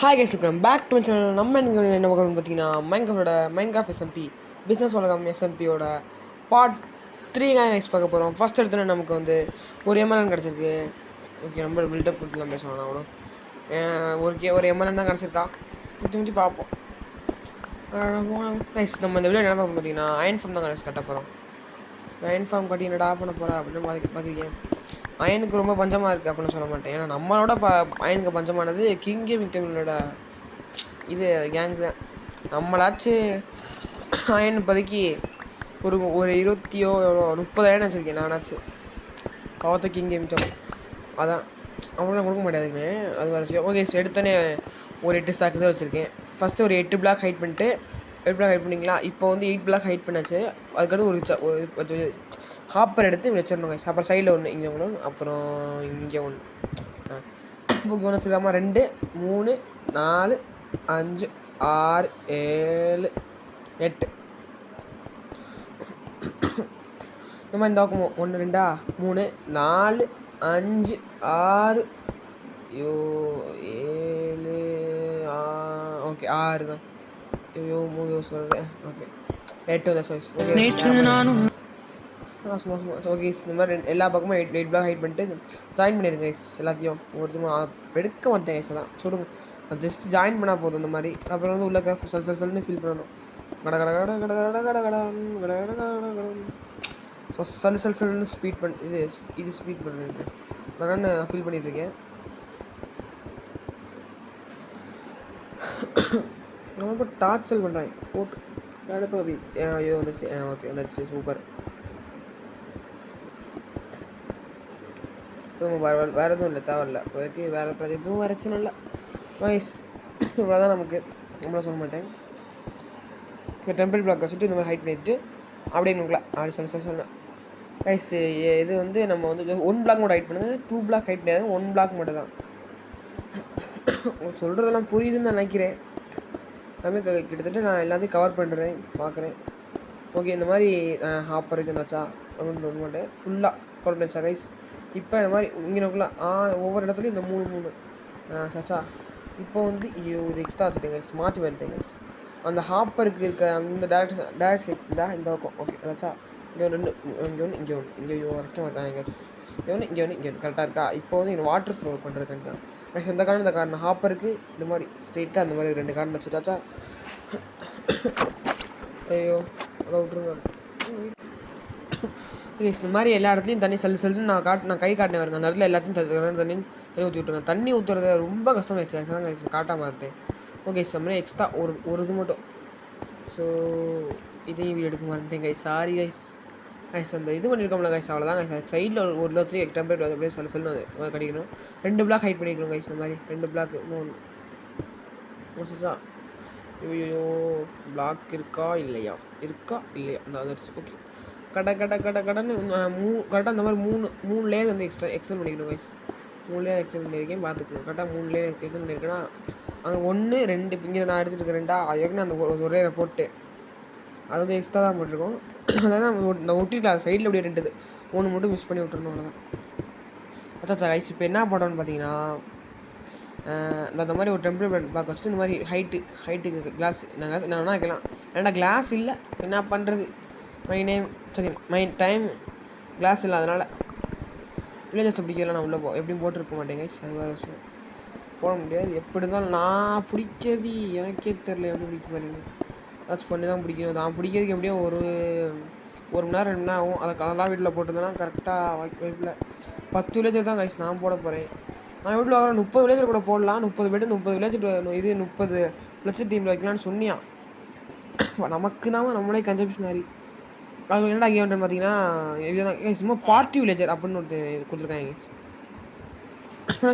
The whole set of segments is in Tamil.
Hi guys, welcome back to channel. நம்ம என்ன பார்க்கணும்னு பார்த்தீங்கன்னா மைன்கிராஃப்ட் எஸ்எம்பி பிஸ்னஸ் உலகம் எஸ்எம்பியோட பார்ட் 3 கைஸ் பார்க்க போகிறோம். ஃபஸ்ட் எடுத்தோன்னே நமக்கு வந்து ஒரு எம்எல்என் கிடச்சிருக்கு. ஓகே, ரொம்ப பில்டப் கொடுத்துலாம் பேசணும். அவ்வளோ ஒரு எம்எல்என் தான் கிடச்சிருக்கா. முடிச்சு பார்ப்போம் கைஸ். நம்ம இந்த வீடியோ என்ன பார்க்க பார்த்தீங்கன்னா அயன் ஃபார்ம் தான் கைஸ் கட்ட போகிறோம். அயன் ஃபார்ம் கட்டி என்னடா பண்ண போகிறேன் அப்படின்னு பார்க்குறீங்க. அயனுக்கு ரொம்ப பஞ்சமாக இருக்குது அப்படின்னு சொல்ல மாட்டேன். ஏன்னா நம்மளோட அயனுக்கு பஞ்சமானது கிங் கேமிங் தமிழோட இது கேங் தான். நம்மளாச்சு அயன் இப்போதைக்கு ஒரு 30 அயன் வச்சுருக்கேன் நானாச்சு. பார்த்த கிங் கேமிங் தமிழ் அதான் அவ்வளோ கொடுக்க மாட்டேங்குதுங்க. அது வர ஓகே. எடுத்தோன்னே ஒரு 8 ஸ்டாக்கு தான் வச்சுருக்கேன். ஃபஸ்ட்டு ஒரு 8 பிளாக் ஹைட் பண்ணிட்டு 8 பிளாக் ஹைட் பண்ணிங்களா. இப்போ வந்து 8 பிளாக் ஹைட் பண்ணாச்சு. அதுக்கடுத்து ஒரு ஹாப்பர் எடுத்து வச்சிடணும் கைஸ். அப்புறம் சைடில் ஒன்று, இங்கே ஒன்று, அப்புறம் இங்கே ஒன்று. ஓகே, ஒன்று வச்சுருக்காமா. 2 3 4 5 6 7 8 இந்த மாதிரி இந்த பக்கமோ 1 2 3 4 5 6 7 ஓகே 6 தான். சொல்கிறேன். ஓகே 8 தான். ஓகே ஓகே, இந்த மாதிரி எல்லா பக்கமும் 8 பிளாக் ஹைட் பண்ணிட்டு ஜாயின் பண்ணிடுங்க கைஸ். எல்லாத்தையும் ஒருத்தரும் எடுக்க மாட்டேன் கைஸ். எல்லாம் சொல்லுங்கள், அது ஜஸ்ட் ஜாயின் பண்ணால் போதும். இந்த மாதிரி அப்புறம் வந்து உள்ள சல்னு ஃபீல் பண்ணணும். கட கட கட கட கட கட கட கட கட கட ஸோ சல்னு ஸ்பீட் இது ஸ்பீட் பண்ணிட்டு நான் ஃபீல் பண்ணிகிட்ருக்கேன். நம்ம இப்போ டார்ச்சல் பண்ணுறேன் போட்டு கடுப்பு அப்படி. ஐயோ வந்துச்சு. ஓகே வந்துச்சு, சூப்பர். வேறு எதுவும் இல்லை, தேவையில்லை இப்போதைக்கு. வேறு ப்ராஜெக்ட் வரைச்சும் இல்லை வாய்ஸ். இவ்வளோதான் நமக்கு. நம்மள சொல்ல மாட்டேன். இப்போ டெம்பிள் பிளாக் வச்சுட்டு இந்த மாதிரி ஹைட் பண்ணிட்டு அப்படியே நோக்கலாம் அப்படி சொல்லலாம் கைஸ். இது வந்து நம்ம வந்து 1 பிளாக் மட்டும் ஹைட் பண்ணுங்கள். 2 பிளாக் ஹைட் பண்ணியாது, 1 பிளாக் மட்டும் தான். சொல்கிறதெல்லாம் புரியுதுன்னு நான் நினைக்கிறேன். எல்லாமே கிட்டத்தட்ட நான் எல்லாத்தையும் கவர் பண்ணுறேன் பார்க்குறேன். ஓகே, இந்த மாதிரி ஹாப்பர் இருக்குன்னாச்சா அப்படின்னு சொல்ல மாட்டேன். ஃபுல்லாக கவர் பண்ணிச்சா கைஸ். இப்போ இந்த மாதிரி இங்கே நோக்கலாம். ஒவ்வொரு இடத்துலையும் இந்த 3 சாச்சா. இப்போ வந்து இது எக்ஸ்ட்ரா வச்சுட்டேங்க கைஸ். மாற்றி வந்துட்டேன் கைஸ். அந்த ஹாப்பருக்கு இருக்க அந்த டேரக்ட் சைட் இந்த பக்கம். ஓகே அதாச்சா. இங்கே ஒன்று, இங்கே ஒன்று, இங்கே ஒன்று, இங்கே வரைக்க மாட்டாங்க கைஸ். இங்கே ஒன்று, இங்கே ஒன்று, இங்கே ஒன்று கரெக்டாக இருக்கா. இப்போ வந்து இங்கே வாட்டர் ஃப்ளோ பண்ணுறதுக்காண்டி தான் கைஸ். இந்த காரணம் ஹாப்பருக்கு இந்த மாதிரி ஸ்ட்ரெயிட்டாக அந்த மாதிரி 2 காரணம் வச்சுட்டாச்சா. ஐயோ அதை விட்ருங்க கைஸ். இந்த மாதிரி எல்லா இடத்துலையும் தண்ணி சல்லுன்னு நான் கை காட்டினேன் வருங்க. அந்த இடத்துல எல்லாத்தையும் தண்ணி ஊற்றி விட்ருங்க. தண்ணி ஊற்றுறது ரொம்ப கஷ்டமாகிடுச்சு தான் கைஸ். காட்டாமல் இருந்தேன். ஓகே சார், எக்ஸ்ட்ரா ஒரு இது மட்டும். ஸோ இதையும் வீடியோ எடுக்க மாட்டேன் கைஸ். Sorry guys. அந்த இது பண்ணியிருக்கோம்ல கைஸ், அவ்வளோதான் கைஸ். சைடில் ஒரு லட்சம் டெம்பரேட் அப்படியே சொல்லு கிடைக்கணும். 2 பிளாக் ஹைட் பண்ணிக்கணும் கைஸ். இந்த மாதிரி 2 பிளாக் 3 ஐயோ பிளாக் இருக்கா இல்லையா இந்த அதர்ஸ். ஓகே, கடன்னு கரெக்டாக இந்த மாதிரி 3 லேயர் வந்து எக்ஸ்டெண்ட் பண்ணிக்கணும் கைஸ். 3 லேயர் எக்ஸ்டெண்ட் பண்ணியிருக்கேன் பார்த்துக்கணும். கரெக்டாக 3 லேயர் எக்ஸ்டெண்ட் பண்ணியிருக்கேன்னா அங்கே 1 2 இங்கே நான் எடுத்துகிட்டு இருக்கேன். ஏற்கனவே அந்த ஒரே போட்டு அது வந்து எக்ஸ்ட்ரா தான் போட்டிருக்கோம். அதான் நான் ஒட்டிருக்கலாம் சைடில் அப்படியே 2 1 மட்டும் மிஸ் பண்ணி விட்டுருணும். அவ்வளோதான். அச்சா கைஸ். இப்போ என்ன பண்ணுறோன்னு பார்த்தீங்கன்னா இந்த மாதிரி ஒரு டெம்பரேச்சர் பார்க்க வச்சுட்டு இந்த மாதிரி ஹைட்டுக்கு கிளாஸ் நாங்கள் என்ன வைக்கலாம். ஏன்னா கிளாஸ் இல்லை, என்ன பண்ணுறது. மை டைம் கிளாஸ் இல்லை, அதனால் வில்லேஜஸ் பிடிக்கலாம். நான் உள்ளே எப்படியும் போட்டிருக்க மாட்டேங்க கைஸ். அது வேறு விஷயம். போட முடியாது. எப்படி இருந்தாலும் நான் பிடிக்கிறது எனக்கே தெரில எப்படி பிடிக்க பாருங்க. ஏதாச்சும் பண்ணி தான் பிடிக்கணும். நான் பிடிக்கிறதுக்கு எப்படியும் ஒரு மணி நேரம் 2 மணி நேரம் ஆகும். அதெல்லாம் வீட்டில் போட்டிருந்தேன்னா கரெக்டாக வைப்பில் 10 வில்லேஜர் தான் கைஸ் நான் போட போகிறேன். நான் வீட்டில் வாங்குறேன் 30 வில்லேஜர் கூட போடலாம். 30 வில்லேஜர் இது 30 ப்ளஸ் டீமில் வைக்கலான்னு சொன்னியா. நமக்கு நம்மளே கன்சப்ஷன் மாதிரி. அது என்னடா கேம்னு பார்த்தீங்கன்னா இதுதான் சும்மா பார்ட்டி வில்லேஜர் அப்படின்னு கொடுத்துருக்காங்க கைஸ்.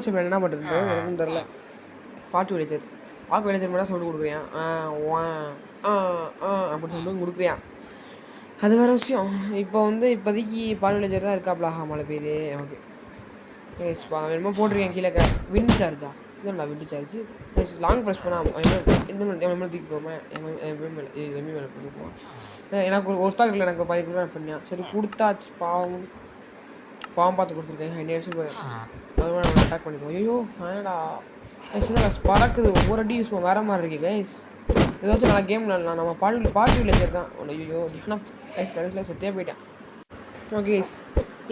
சரி என்ன பண்ணுறது எனக்கும் தெரில. பார்ட்டி வில்லேஜர் மேலே சவுண்டு கொடுக்குறியான் அப்படின்னு சொல்லிட்டு கொடுக்குறியான். அது வேறு விஷயம். இப்போ வந்து இப்போதைக்கு பார்ட்டி வில்லேஜர் தான் இருக்காப்ல. மழை பெய்யுது. ஓகே கைஸ், என்னமோ போட்டிருக்கேன் கீழே. விண்ட் சார்ஜா இதுண்ணா விண்டு சார்ஜ். லாங் ப்ரெஸ் பண்ணால் இந்த மேலே தூக்கி போவேன். எம்மி மேலே போடுவோம். எனக்கு ஒரு ஸ்டாக் இல்லை. எனக்கு 10 கிலோ பண்ணியான். சரி கொடுத்தாச்சு. பாவம் பார்த்து கொடுத்துருக்கேன். 100 அட்டாக் பண்ணிடுவோம். ஐயோ வேணடா கைஸ் பறக்குது ஒவ்வொரு அடி யூஸ் வேறு மாதிரி இருக்கு கைஸ். ஏதாச்சும் நல்லா கேம் விளாடலாம். நம்ம பார்ட்டி வில்லேஜர் தான். ஐயோ ஆனால் கைஸ் கடைசியில் செத்தே போயிட்டேன். ஓகே கைஸ்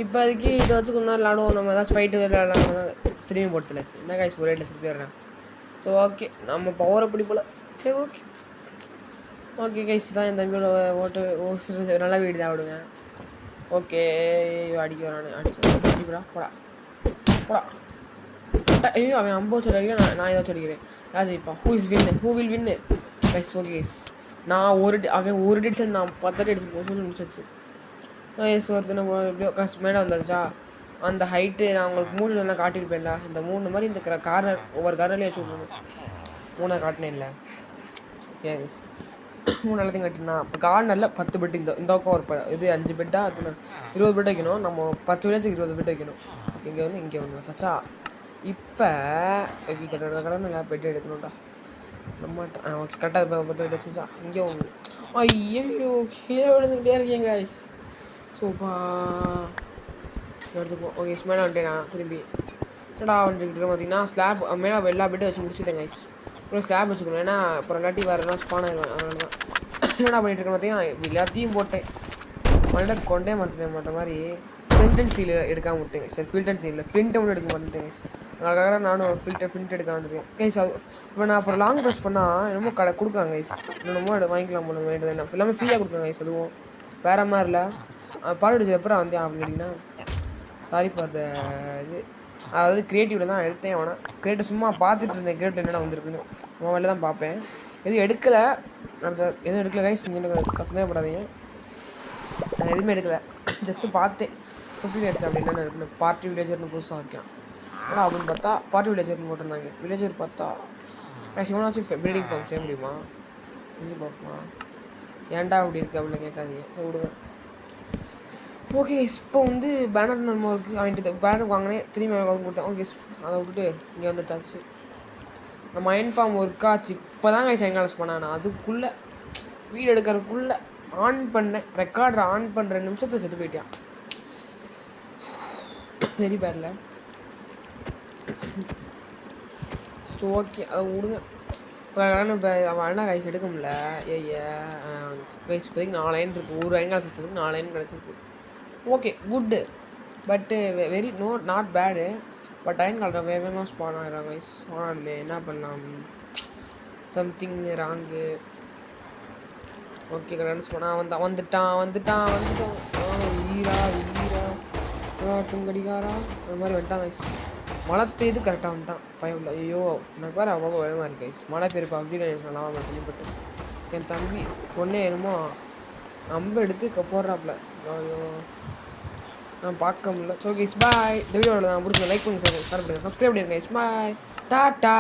இப்போதைக்கு இதை வச்சு கொஞ்ச நேரம் விளாடுவோம். நம்ம ஏதாச்சும் ஃபைட்டு விளாடலாம். திரும்பி போடுத்துல என்ன கைஸ் ஒரே செத்து போயிடுறேன். ஸோ ஓகே நம்ம பவர் அப்படி போல். சரி ஓகே கைஸ் தான் என் தம்பியோட ஓட்டு நல்லா வீடு தான் விடுங்க. ஓகே அடிக்க வரானு அடிச்சுடா போடா. ஐயோ அவன் 50 அடிக்கிறேன். நான் ஏதாச்சும் அடிக்கிறேன். யார் ஜெயிப்பா? Who will win guys. Okay guys நான் அவன் ஒரு அடி அடிச்சு நான் 10 அடி அடிச்சு சொல்லி முடிச்சாச்சு. கைஸ் ஒருத்தனை எப்படியோ கஷ்ட மேலே வந்தாச்சா. அந்த ஹைட்டு நான் உங்களுக்கு 3 நல்லா காட்டியிருப்பேன்டா. இந்த 3 மாதிரி இந்த கார்னர் ஒவ்வொரு கார்னர்லேயே வச்சு விட்ருணும். 3 காட்டினேன் இல்லை. எஸ் 3 எல்லாத்தையும் கட்டினா இப்போ கார்னரில் 10 பெட் இந்த பக்கம் ஒரு இது 5 பெட்டா 20 பெட் வைக்கணும். நம்ம 10 வில்லேஜுக்கு 20 பெட் வைக்கணும். இங்கே ஒன்று இங்கே ஒன்று சச்சா. இப்போ கடனை பெட்டு எடுக்கணும்டா. நம்ம ஓகே கரெக்டாக 10 பெட் வச்சுச்சா. இங்கே ஒன்று ஐயோ கீழே விழுந்துக்கிட்டே இருக்கேன் கைஸ். சூப்பா எடுத்துப்போம். ஓகே மேலே வந்துட்டேன் நான் திரும்பி. என்னடா வந்துட்டு பார்த்தீங்கன்னா ஸ்லாப் மேலே எல்லா பெட்டும் வச்சு முடிச்சுட்டேன் கைஸ். அப்புறம் ஸ்லாப் வச்சுக்கணும். ஏன்னா அப்புறம் இல்லாட்டி வேறு ஸ்பான் ஆயிடுவேன். அதனால தான் என்னடா பண்ணிட்டு இருக்கேன் பார்த்தீங்கன்னா எல்லாத்தையும் போட்டேன். மறுபடியும் கொண்டே மாட்டேன் மாதிரி ஃபில்டன் சீல் எடுக்காமல் விட்டேன். சரி ஃபில்டன் சீலில் ஃப்ரிண்ட்டை மட்டும் எடுக்க மாட்டேன் கைஸ். அதுக்காக நானும் ஃபில்ட் எடுக்க வந்துருக்கேன் கைஸ். அது இப்போ நான் அப்புறம் லாங் ப்ரெஸ் பண்ணால் என்னமோ கொடுக்குறாங்க கைஸ். என்னமோ வாங்கிக்கலாம் போன வேண்டியது என்ன எல்லாமே ஃப்ரீயாக கொடுக்குறாங்க கைஸ். அதுவும் வேறு மாதிரி இல்லை. பால் அப்புறம் வந்து அப்படின்னு கேட்டிங்கன்னா சாரி ஃபார் த இது. அதாவது க்ரியேட்டிவில் தான் எடுத்தேன். ஆனால் க்ரியேட்டிவ் சும்மா பார்த்துட்டு இருந்தேன். க்ரியேட்டிவ் என்னென்ன வந்திருக்குன்னு அவன் வெளில தான் பார்ப்பேன். எதுவும் எடுக்கலை. அந்த எதுவும் எடுக்கலை கைஸ். நீங்கள் கஷ்டப்படாதீங்க. நான் எதுவுமே எடுக்கலை. ஜஸ்ட்டு பார்த்தேன் 50 இயர்ஸ் அப்படி என்னென்ன இருக்குன்னு. பார்ட்டி வில்லேஜர்னு புதுசாக இருக்கேன். ஆனால் அப்படின்னு பார்த்தா பார்ட்டி வில்லேஜர்னு போட்டிருந்தாங்க. வில்லேஜர் பார்த்தா கைஸ் எவனாச்சும் பில்டிங் ஃபார்ம் செய்ய முடியுமா? செஞ்சு பார்ப்போமா? ஏன்டா அப்படி இருக்குது அப்படின்னு கேட்காதீங்க. சரி விடுங்க. ஓகே இப்போ வந்து பேனர் நம்ம இருக்குது. அவன்ட்டு பேனர் வாங்கினேன். திரும்பி எனக்கு கொடுத்தேன். ஓகே அதை விட்டுட்டு இங்கே வந்துட்டாச்சு. நம்ம மைண்ட் ஃபார்ம் ஒர்க் ஆச்சு. இப்போ தான் கைஸ் என்காலஸ் பண்ணேன். நான் அதுக்குள்ளே வீடு எடுக்கிறதுக்குள்ளே ஆன் பண்ணேன். ரெக்கார்டரை ஆன் பண்ணுற நிமிஷத்தை செத்து போயிட்டான். வெரி பேடில். ஸோ ஓகே அதை விடுங்க. இப்போ அவன் அண்ணா கைஸ் எடுக்க முடியல. கைஸ் இப்போதைக்கு 4 லைன் இருக்குது. ஒரு ஐங்கால் செத்துறதுக்கு 4 லைன் கிடச்சிருக்கு. ஓகே குட்டு பட்டு வெரி நாட் பேடு. பட் ஐன் கால்ற வேகமாக ஸ்பான் ஆகிறாங்க கைஸ். ஆனாலுமே என்ன பண்ணலாம்? Something wrong. ஓகே ரன்ஸ் பண்ணால் வந்துட்டான். ஈரா கடிகாரா அந்த மாதிரி வந்துட்டான் கைஸ். மழை பெய்து கரெக்டாக வந்துட்டான். பயம் இல்லை. ஐயோ எனக்கு வேறு அவ்வளோ பயமாக இருக்குது கைஸ். மழை பெய்யுற பப்ஜி நல்லா பண்ணிப்பட்டு என் தம்பி ஒன்றே என்னமோ அம்பு எடுத்து போடுறாப்புல. ஐயோ நான் பார்க்க முடியல. So guys bye. இந்த வீடியோவில் நான் பிடிச்ச லைக் பண்ணுங்க, ஷேர் பண்ணுங்க, சப்ஸ்கிரைப் பண்ணுங்க கைஸ். பாய் டாட்டா.